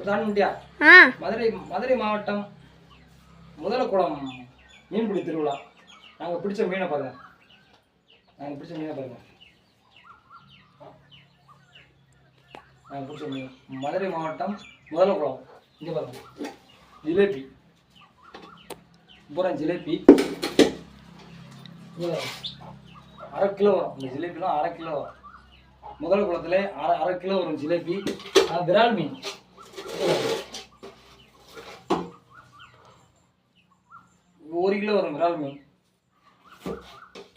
தாண்டியா? மதுரை மதுரை மாவட்டம் முதலக்குளம் மீன்பிடி திருவிழா. நாங்கள் பிடிச்ச மீனை பாருங்க. நாங்கள் பிடிச்ச மீன் மதுரை மாவட்டம் முதலக்குளம். இங்கே பாருங்க, ஜிலேபி பூரா ஜிலேபி. அரை கிலோ வரும். இந்த ஜிலேபிலாம் அரை கிலோ வரும். முதலக்குளத்துல அரை கிலோ வரும் ஜிலேபி. விரால் மீன் 1 கிலோ வரும். விரால் மீன்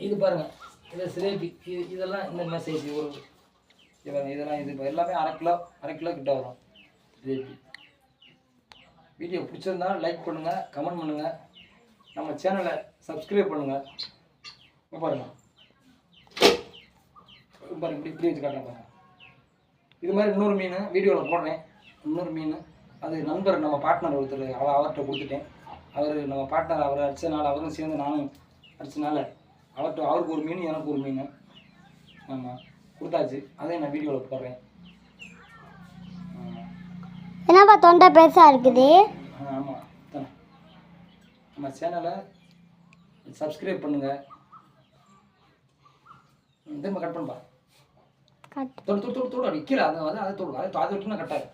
இது பாருங்க. இது ஜிலேபி. இதெல்லாம் இந்த மாதிரி சைஸ் ஒரு இதெல்லாம் இது எல்லாமே அரை கிலோ கிட்ட வரும் ஜிலேபி. வீடியோ பிடிச்சிருந்தா லைக் பண்ணுங்கள், கமெண்ட் பண்ணுங்கள், நம்ம சேனலை சப்ஸ்கிரைப் பண்ணுங்கள். பாருங்க பாருங்க, இப்படி வச்சு காட்டுறேன் பாருங்க. இது மாதிரி இன்னொரு மீன் வீடியோவில் போடுறேன். இன்னொரு மீன் அது நண்பர், நம்ம பார்ட்னர் ஒருத்தர், அவர்கிட்ட கொடுத்துட்டேன். அவர் நம்ம பார்ட்னர், அவர் அடித்தனால அவரும் சேர்ந்து நானும் அடித்தனால அவருக்கு ஒரு மீன், எனக்கு ஒரு மீன் ஆமாம் கொடுத்தாச்சு. அதையும் நான் வீடியோவில் போடுறேன். என்னப்பா தொண்டை பெருசாக இருக்குது? ஆமாம், நம்ம சேனலை சப்ஸ்கிரைப் பண்ணுங்கள். திரும்ப கட் பண்ணுப்பா. தொடு தொடு தொடு தொடு அப்படி கீழே அதை தொடு, அதை விட்டுனா கட்டாது.